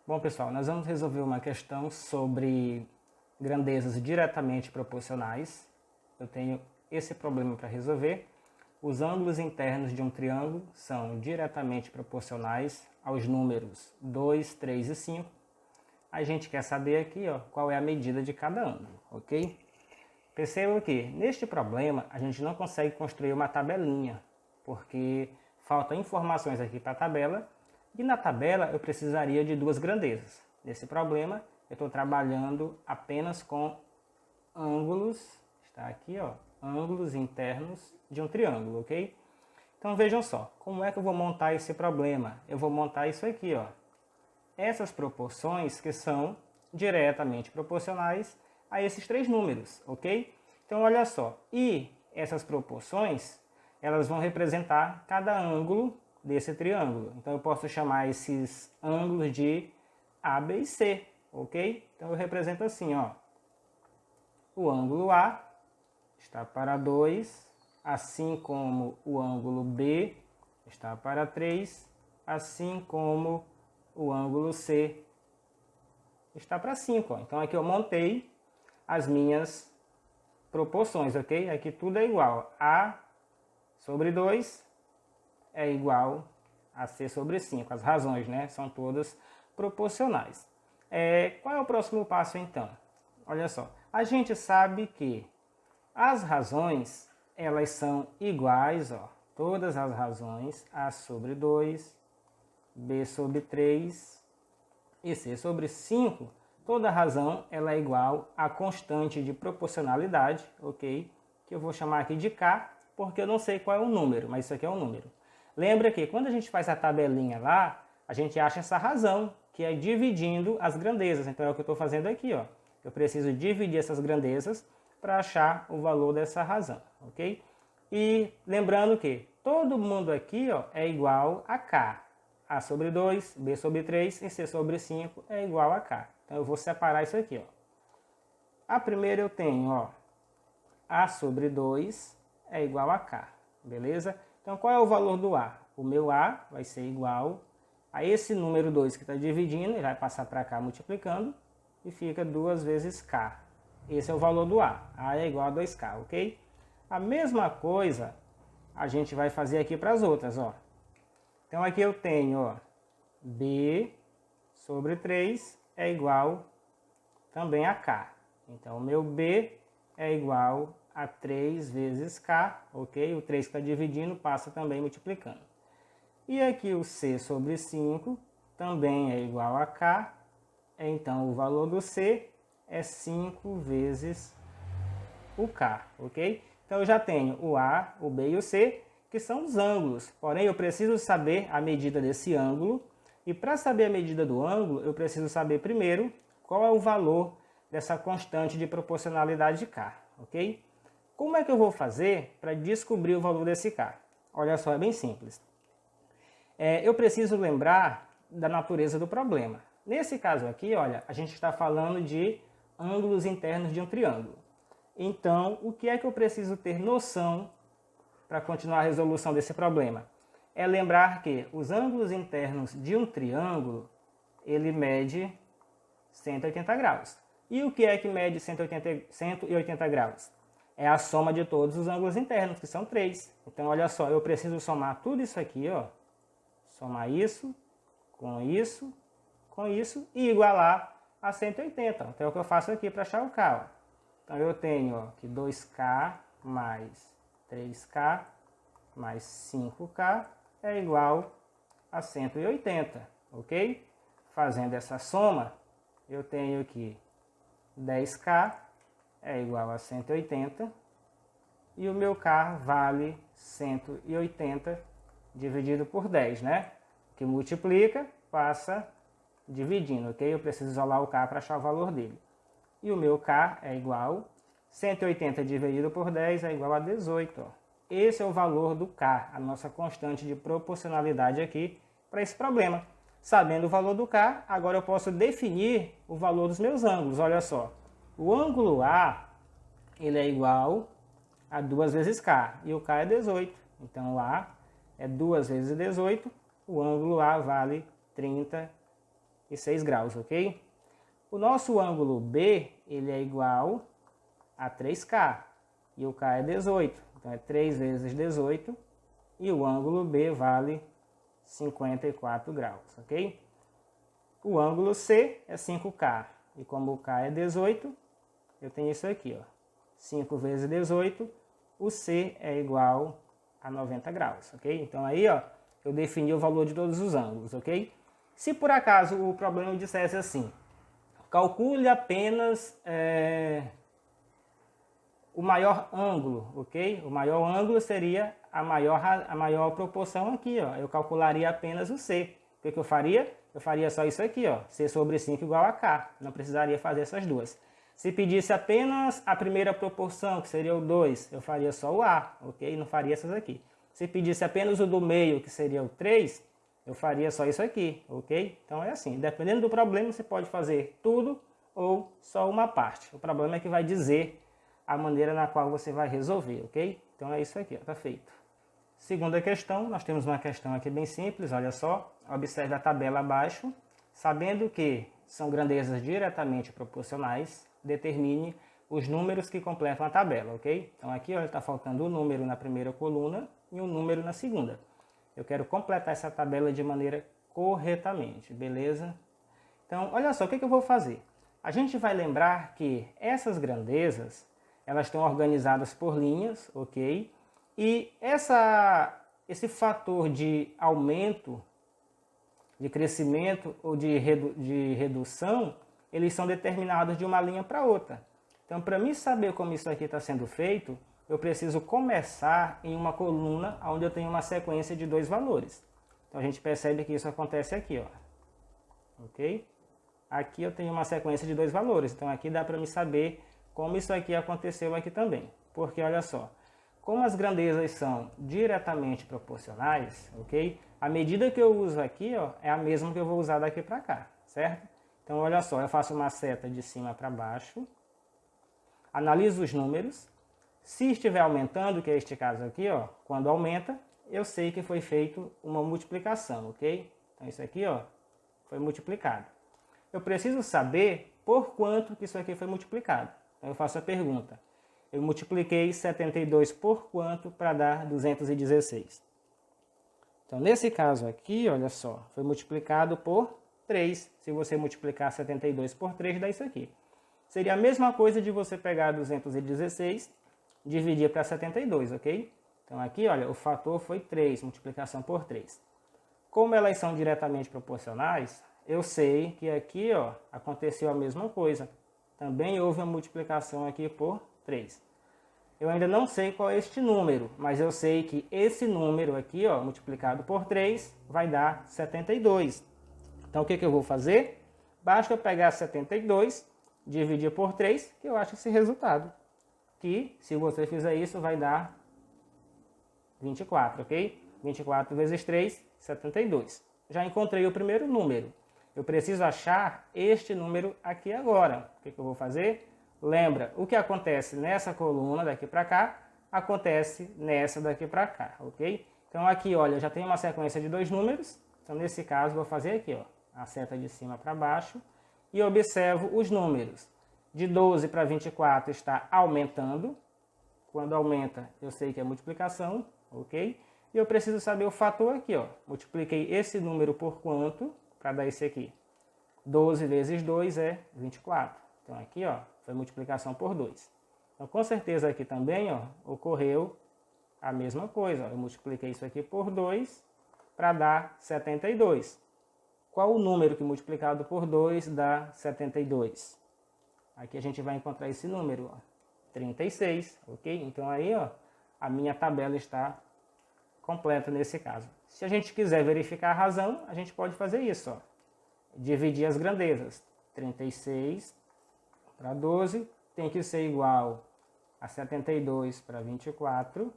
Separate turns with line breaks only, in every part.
Bom, pessoal, nós vamos resolver uma questão sobre grandezas diretamente proporcionais. Eu tenho esse problema para resolver. Os ângulos internos de um triângulo são diretamente proporcionais aos números 2, 3 e 5. A gente quer saber aqui, qual é a medida de cada ângulo, ok? Percebam que neste problema a gente não consegue construir uma tabelinha, porque faltam informações aqui para a tabela, e na tabela eu precisaria de duas grandezas. Nesse problema eu estou trabalhando apenas com ângulos, está aqui, ângulos internos de um triângulo, ok? Então vejam só, como é que eu vou montar esse problema? Eu vou montar isso aqui, essas proporções que são diretamente proporcionais a esses três números, ok? Então olha só, e essas proporções, elas vão representar cada ângulo desse triângulo. Então eu posso chamar esses ângulos de A, B e C, ok? Então eu represento assim, o ângulo A está para 2, assim como o ângulo B está para 3, assim como o ângulo C está para 5. Então aqui eu montei as minhas proporções, ok? Aqui tudo é igual. A sobre 2 é igual a C sobre 5. As razões, né, são todas proporcionais. Qual é o próximo passo, então? Olha só, a gente sabe que as razões, elas são iguais, todas as razões, A sobre 2, B sobre 3 e C sobre 5, toda razão ela é igual à constante de proporcionalidade, ok? Que eu vou chamar aqui de K, porque eu não sei qual é o número, mas isso aqui é um número. Lembra que quando a gente faz a tabelinha lá, a gente acha essa razão, que é dividindo as grandezas. Então é o que eu estou fazendo aqui, Eu preciso dividir essas grandezas para achar o valor dessa razão, ok? E lembrando que todo mundo aqui, é igual a K. A sobre 2, B sobre 3 e C sobre 5 é igual a K. Então eu vou separar isso aqui, A primeira eu tenho, A sobre 2 é igual a K, beleza? Então qual é o valor do A? O meu A vai ser igual a esse número 2 que está dividindo, ele vai passar para cá multiplicando, e fica 2 vezes K. Esse é o valor do A. A é igual a 2K, ok? A mesma coisa a gente vai fazer aqui para as outras, Então aqui eu tenho, B sobre 3 é igual também a K. Então o meu B é igual a 3 vezes K, ok? O 3 que está dividindo passa também multiplicando. E aqui o C sobre 5 também é igual a K. Então o valor do C é 5 vezes o K, ok? Então eu já tenho o A, o B e o C, que são os ângulos. Porém, eu preciso saber a medida desse ângulo. E para saber a medida do ângulo, eu preciso saber primeiro qual é o valor dessa constante de proporcionalidade de K, ok? Como é que eu vou fazer para descobrir o valor desse K? Olha só, é bem simples. Eu preciso lembrar da natureza do problema. Nesse caso aqui, olha, a gente está falando de ângulos internos de um triângulo. Então, o que é que eu preciso ter noção para continuar a resolução desse problema? É lembrar que os ângulos internos de um triângulo, ele mede 180 graus. E o que é que mede 180 graus? É a soma de todos os ângulos internos, que são 3. Então, olha só, eu preciso somar tudo isso aqui, somar isso com isso e igualar a 180. Então, é o que eu faço aqui para achar o K, Então, eu tenho que 2K mais 3K mais 5K é igual a 180, ok? Fazendo essa soma, eu tenho que 10K é igual a 180 e o meu K vale 180 dividido por 10, né? Que multiplica, passa dividindo, ok? Eu preciso isolar o K para achar o valor dele. E o meu K é igual 180 dividido por 10 é igual a 18. Esse é o valor do K, a nossa constante de proporcionalidade aqui para esse problema. Sabendo o valor do K, agora eu posso definir o valor dos meus ângulos. Olha só, o ângulo A ele é igual a 2 vezes K e o K é 18. Então o A é 2 vezes 18, o ângulo A vale 30 6 graus, ok? O nosso ângulo B, ele é igual a 3K, e o K é 18, então é 3 vezes 18, e o ângulo B vale 54 graus, ok? O ângulo C é 5K, e como o K é 18, eu tenho isso aqui, ó, 5 vezes 18, o C é igual a 90 graus, ok? Então aí, ó, eu defini o valor de todos os ângulos, ok? Se por acaso o problema dissesse assim, calcule apenas o maior ângulo, ok? O maior ângulo seria a maior proporção aqui, ó. Eu calcularia apenas o C. O que eu faria? Eu faria só isso aqui, ó. C sobre 5 igual a K. Não precisaria fazer essas duas. Se pedisse apenas a primeira proporção, que seria o 2, eu faria só o A, ok? Não faria essas aqui. Se pedisse apenas o do meio, que seria o 3, eu faria só isso aqui, ok? Então é assim, dependendo do problema, você pode fazer tudo ou só uma parte. O problema é que vai dizer a maneira na qual você vai resolver, ok? Então é isso aqui, ó, tá feito. Segunda questão, nós temos uma questão aqui bem simples, olha só. Observe a tabela abaixo. Sabendo que são grandezas diretamente proporcionais, determine os números que completam a tabela, ok? Então aqui está faltando um número na primeira coluna e um número na segunda. Eu quero completar essa tabela de maneira corretamente, beleza? Então, olha só, o que eu vou fazer? A gente vai lembrar que essas grandezas, elas estão organizadas por linhas, ok? E esse fator de aumento, de crescimento ou de redução, eles são determinados de uma linha para outra. Então, para mim saber como isso aqui está sendo feito, eu preciso começar em uma coluna onde eu tenho uma sequência de 2 valores. Então, a gente percebe que isso acontece aqui, ó. Ok? Aqui eu tenho uma sequência de 2 valores. Então, aqui dá para me saber como isso aqui aconteceu aqui também. Porque, olha só, como as grandezas são diretamente proporcionais, ok? A medida que eu uso aqui, ó, é a mesma que eu vou usar daqui para cá, certo? Então, olha só, eu faço uma seta de cima para baixo, analiso os números. Se estiver aumentando, que é este caso aqui, ó, quando aumenta, eu sei que foi feito uma multiplicação, ok? Então, isso aqui, ó, foi multiplicado. Eu preciso saber por quanto que isso aqui foi multiplicado. Então, eu faço a pergunta. Eu multipliquei 72 por quanto para dar 216? Então, nesse caso aqui, olha só, foi multiplicado por 3. Se você multiplicar 72 por 3, dá isso aqui. Seria a mesma coisa de você pegar 216 e dividir para 72, ok? Então, aqui, olha, o fator foi 3, multiplicação por 3. Como elas são diretamente proporcionais, eu sei que aqui, ó, aconteceu a mesma coisa. Também houve uma multiplicação aqui por 3. Eu ainda não sei qual é este número, mas eu sei que esse número aqui, ó, multiplicado por 3, vai dar 72. Então, o que eu vou fazer? Basta eu pegar 72, dividir por 3, que eu acho esse resultado. Que, se você fizer isso, vai dar 24, ok? 24 vezes 3, 72. Já encontrei o primeiro número. Eu preciso achar este número aqui agora. O que eu vou fazer? Lembra, o que acontece nessa coluna daqui para cá, acontece nessa daqui para cá, ok? Então aqui, olha, eu já tenho uma sequência de 2 números. Então nesse caso, vou fazer aqui, ó, a seta de cima para baixo. E observo os números. De 12 para 24 está aumentando. Quando aumenta, eu sei que é multiplicação, ok? E eu preciso saber o fator aqui, ó. Multipliquei esse número por quanto para dar esse aqui? 12 vezes 2 é 24. Então aqui, ó, foi multiplicação por 2. Então, com certeza aqui também, ó, ocorreu a mesma coisa. Ó. Eu multipliquei isso aqui por 2 para dar 72. Qual o número que multiplicado por 2 dá 72? Aqui a gente vai encontrar esse número, ó, 36, ok? Então aí, ó, a minha tabela está completa nesse caso. Se a gente quiser verificar a razão, a gente pode fazer isso, ó. Dividir as grandezas. 36 para 12 tem que ser igual a 72 para 24,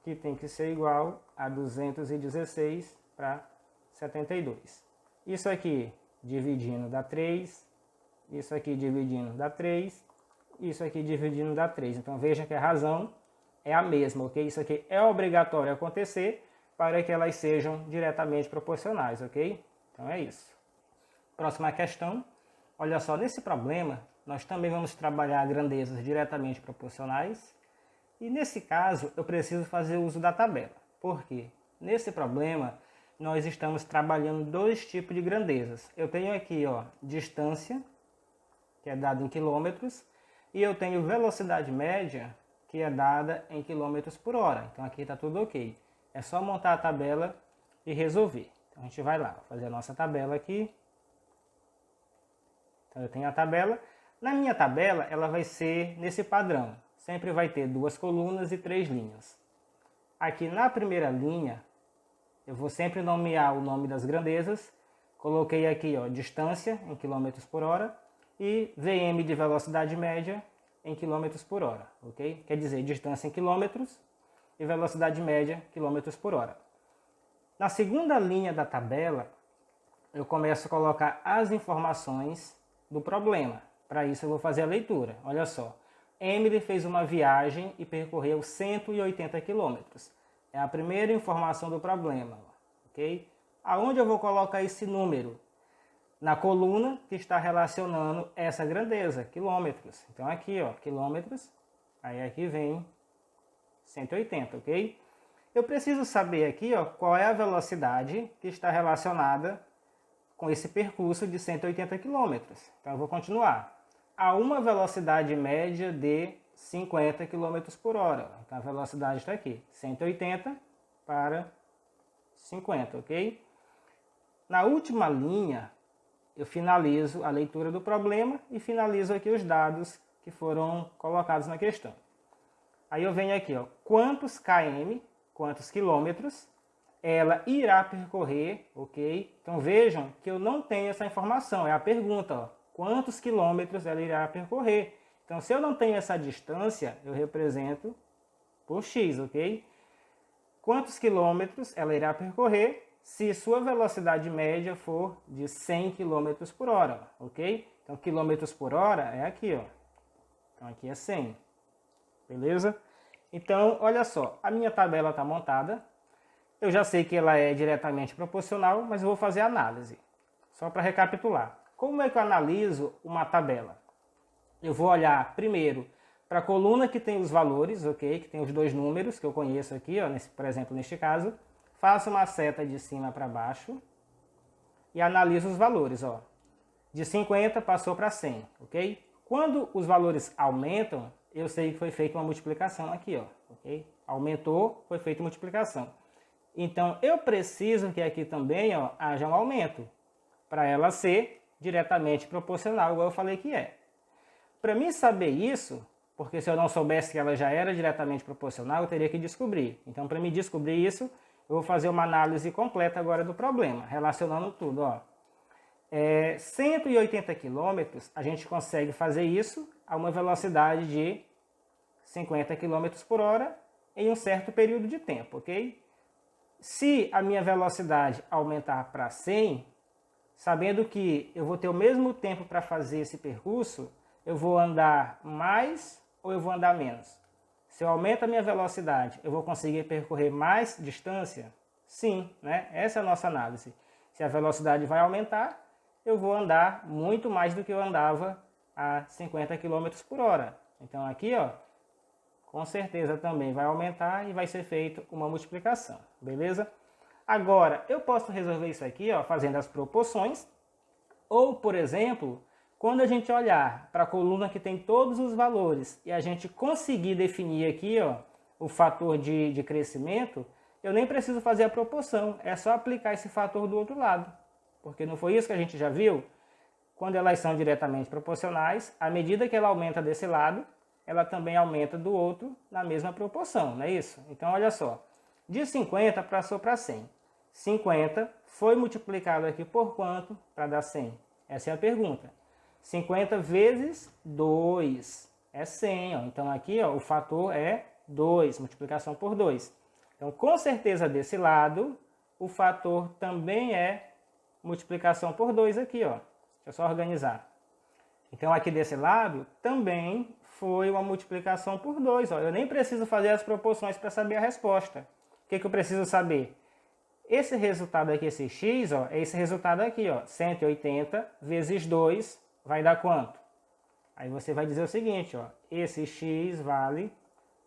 que tem que ser igual a 216 para 72. Isso aqui dividindo dá 3, isso aqui dividindo dá 3, isso aqui dividindo dá 3. Então veja que a razão é a mesma, ok? Isso aqui é obrigatório acontecer para que elas sejam diretamente proporcionais, ok? Então é isso. Próxima questão. Olha só, nesse problema, nós também vamos trabalhar grandezas diretamente proporcionais. E nesse caso, eu preciso fazer uso da tabela. Por quê? Nesse problema, nós estamos trabalhando dois tipos de grandezas. Eu tenho aqui, ó, distância, que é dada em quilômetros, e eu tenho velocidade média, que é dada em quilômetros por hora. Então aqui está tudo ok. É só montar a tabela e resolver. Então a gente vai lá, fazer a nossa tabela aqui. Então eu tenho a tabela. Na minha tabela, ela vai ser nesse padrão. Sempre vai ter 2 colunas e 3 linhas. Aqui na primeira linha, eu vou sempre nomear o nome das grandezas. Coloquei aqui, ó, distância em quilômetros por hora e VM de velocidade média em quilômetros por hora, ok? Quer dizer, distância em quilômetros e velocidade média quilômetros por hora. Na segunda linha da tabela, eu começo a colocar as informações do problema. Para isso eu vou fazer a leitura. Olha só. Emily fez uma viagem e percorreu 180 quilômetros. É a primeira informação do problema, ok? Aonde eu vou colocar esse número? Na coluna que está relacionando essa grandeza, quilômetros. Então aqui, ó, quilômetros, aí aqui vem 180, ok? Eu preciso saber aqui, ó, qual é a velocidade que está relacionada com esse percurso de 180 quilômetros. Então eu vou continuar. Há uma velocidade média de 50 km por hora. Então a velocidade está aqui, 180 para 50, ok? Na última linha, eu finalizo a leitura do problema e finalizo aqui os dados que foram colocados na questão. Aí eu venho aqui, ó, quantos km, quantos quilômetros ela irá percorrer, ok? Então vejam que eu não tenho essa informação, é a pergunta, ó. Quantos quilômetros ela irá percorrer? Então, se eu não tenho essa distância, eu represento por x, ok? Quantos quilômetros ela irá percorrer se sua velocidade média for de 100 km por hora, ok? Então, quilômetros por hora é aqui, ó. Então, aqui é 100, beleza? Então, olha só, a minha tabela está montada. Eu já sei que ela é diretamente proporcional, mas eu vou fazer a análise. Só para recapitular. Como é que eu analiso uma tabela? Eu vou olhar primeiro para a coluna que tem os valores, ok? Que tem os 2 números que eu conheço aqui, ó, por exemplo, neste caso. Faço uma seta de cima para baixo e analiso os valores, ó. De 50 passou para 100, ok? Quando os valores aumentam, eu sei que foi feita uma multiplicação aqui, ó, ok? Aumentou, foi feita multiplicação. Então, eu preciso que aqui também, ó, haja um aumento para ela ser diretamente proporcional, igual eu falei que é. Para mim saber isso, porque se eu não soubesse que ela já era diretamente proporcional, eu teria que descobrir. Então, para me descobrir isso, eu vou fazer uma análise completa agora do problema, relacionando tudo, ó. 180 km, a gente consegue fazer isso a uma velocidade de 50 km por hora em um certo período de tempo, ok? Se a minha velocidade aumentar para 100, sabendo que eu vou ter o mesmo tempo para fazer esse percurso, eu vou andar mais ou eu vou andar menos? Se eu aumento a minha velocidade, eu vou conseguir percorrer mais distância? Sim, né? Essa é a nossa análise. Se a velocidade vai aumentar, eu vou andar muito mais do que eu andava a 50 km por hora. Então aqui, ó, com certeza também vai aumentar e vai ser feita uma multiplicação, beleza? Agora, eu posso resolver isso aqui, ó, fazendo as proporções, ou, por exemplo, quando a gente olhar para a coluna que tem todos os valores e a gente conseguir definir aqui, ó, o fator de crescimento, eu nem preciso fazer a proporção, é só aplicar esse fator do outro lado, porque não foi isso que a gente já viu? Quando elas são diretamente proporcionais, à medida que ela aumenta desse lado, ela também aumenta do outro na mesma proporção, não é isso? Então, olha só, de 50 passou para 100. 50 foi multiplicado aqui por quanto para dar 100? Essa é a pergunta. 50 vezes 2 é 100. Ó. Então aqui, ó, o fator é 2, multiplicação por 2. Então, com certeza desse lado, o fator também é multiplicação por 2 aqui. Ó. Deixa eu só organizar. Então aqui desse lado também foi uma multiplicação por 2. Ó. Eu nem preciso fazer as proporções para saber a resposta. O que eu preciso saber? esse resultado aqui, esse x, ó, é esse resultado aqui, ó, 180 vezes 2 vai dar quanto? Aí você vai dizer o seguinte, ó, esse x vale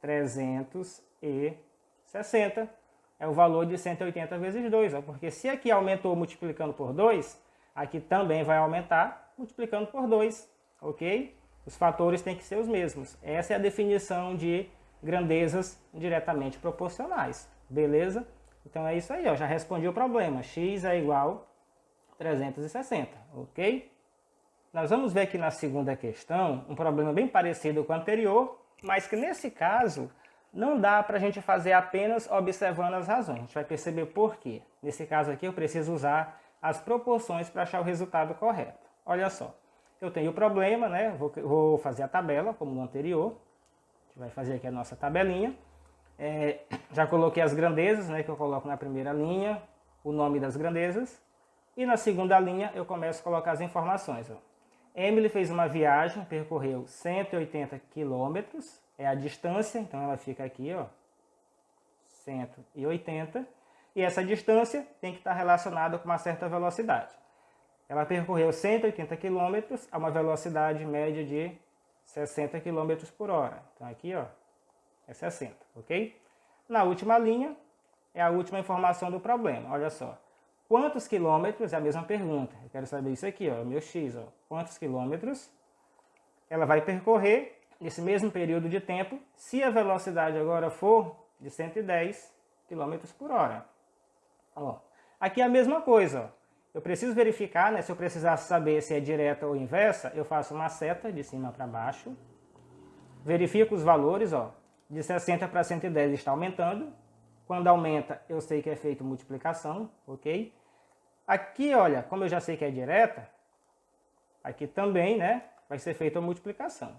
360. É o valor de 180 vezes 2, ó, porque se aqui aumentou multiplicando por 2, aqui também vai aumentar multiplicando por 2, ok? Os fatores têm que ser os mesmos. Essa é a definição de grandezas diretamente proporcionais, beleza? Então é isso aí, ó, já respondi o problema. X é igual a 360, ok? Nós vamos ver aqui na segunda questão um problema bem parecido com o anterior, mas que nesse caso não dá para a gente fazer apenas observando as razões. A gente vai perceber por quê. Nesse caso aqui eu preciso usar as proporções para achar o resultado correto. Olha só, eu tenho o problema, né? Vou fazer a tabela como no anterior. A gente vai fazer aqui a nossa tabelinha. Já coloquei as grandezas, né, que eu coloco na primeira linha, o nome das grandezas. E na segunda linha eu começo a colocar as informações. Ó. Emily fez uma viagem, percorreu 180 quilômetros, é a distância, então ela fica aqui, ó, 180. E essa distância tem que estar relacionada com uma certa velocidade. Ela percorreu 180 quilômetros a uma velocidade média de 60 km por hora. Então aqui, ó, é 60, ok? Na última linha, é a última informação do problema. Olha só. Quantos quilômetros? É a mesma pergunta. Eu quero saber isso aqui, ó, meu x. Ó. Quantos quilômetros ela vai percorrer nesse mesmo período de tempo, se a velocidade agora for de 110 km por hora. Ó. Aqui é a mesma coisa. Ó. Eu preciso verificar, né, se eu precisasse saber se é direta ou inversa, eu faço uma seta de cima para baixo. Verifico os valores, ó. De 60 para 110 está aumentando. Quando aumenta, eu sei que é feito multiplicação, ok? Aqui, olha, como eu já sei que é direta, aqui também, né, vai ser feita a multiplicação.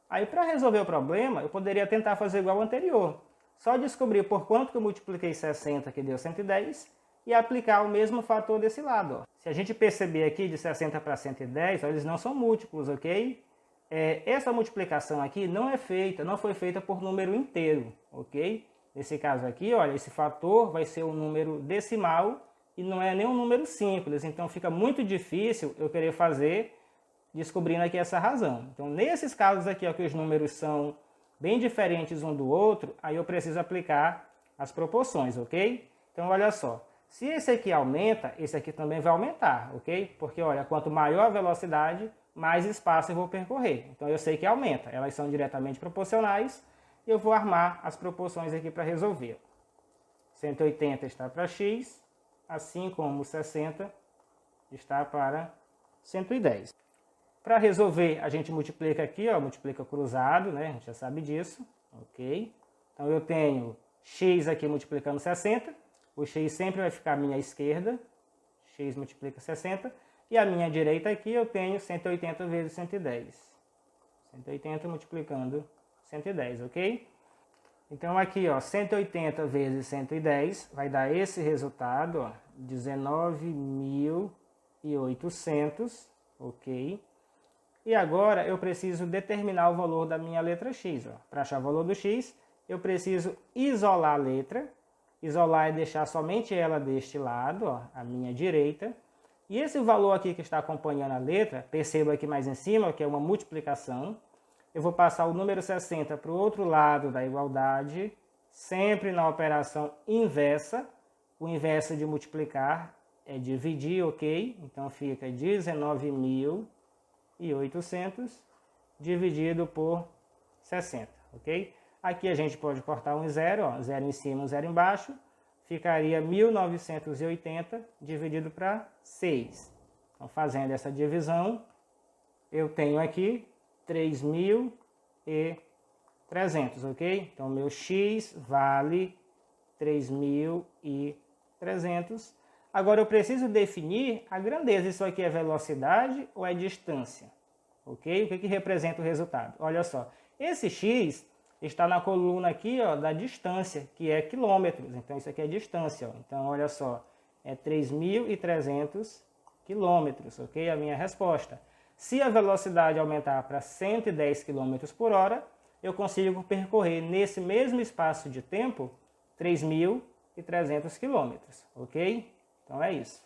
Aí, para resolver o problema, eu poderia tentar fazer igual ao anterior. Só descobrir por quanto que eu multipliquei 60, que deu 110, e aplicar o mesmo fator desse lado. Ó. Se a gente perceber aqui de 60 para 110, ó, eles não são múltiplos, ok? Essa multiplicação aqui não foi feita por número inteiro, ok? Nesse caso aqui, olha, esse fator vai ser um número decimal e não é nem um número simples, então fica muito difícil eu querer fazer descobrindo aqui essa razão. Então, nesses casos aqui, ó, que os números são bem diferentes um do outro, aí eu preciso aplicar as proporções, ok? Então, olha só, se esse aqui aumenta, esse aqui também vai aumentar, ok? Porque, olha, quanto maior a velocidade, mais espaço eu vou percorrer. Então eu sei que aumenta, elas são diretamente proporcionais e eu vou armar as proporções aqui para resolver. 180 está para x, assim como 60 está para 110. Para resolver, a gente multiplica aqui, ó, multiplica cruzado, né? A gente já sabe disso, ok? Então eu tenho x aqui multiplicando 60, o x sempre vai ficar à minha esquerda, x multiplica 60, e a minha direita aqui eu tenho 180 vezes 110. 180 multiplicando 110, ok? Então aqui, ó, 180 vezes 110 vai dar esse resultado, ó, 19.800, ok? E agora eu preciso determinar o valor da minha letra x. Para achar o valor do x, eu preciso isolar a letra. Isolar é deixar somente ela deste lado, ó, a minha direita. E esse valor aqui que está acompanhando a letra, perceba aqui mais em cima, que é uma multiplicação. Eu vou passar o número 60 para o outro lado da igualdade, sempre na operação inversa. O inverso de multiplicar é dividir, ok? Então fica 19.800 dividido por 60, ok? Aqui a gente pode cortar um zero, ó, zero em cima, um zero embaixo. Ficaria 1980 dividido para 6. Então, fazendo essa divisão, eu tenho aqui 3.300, ok? Então, meu x vale 3.300. Agora, eu preciso definir a grandeza. Isso aqui é velocidade ou é distância? Ok? O que representa o resultado? Olha só, esse x está na coluna aqui, ó, da distância, que é quilômetros. Então, isso aqui é distância. Ó. Então, olha só, é 3.300 quilômetros, ok? A minha resposta. Se a velocidade aumentar para 110 km por hora, eu consigo percorrer nesse mesmo espaço de tempo 3.000 e 300 km, ok? Então é isso.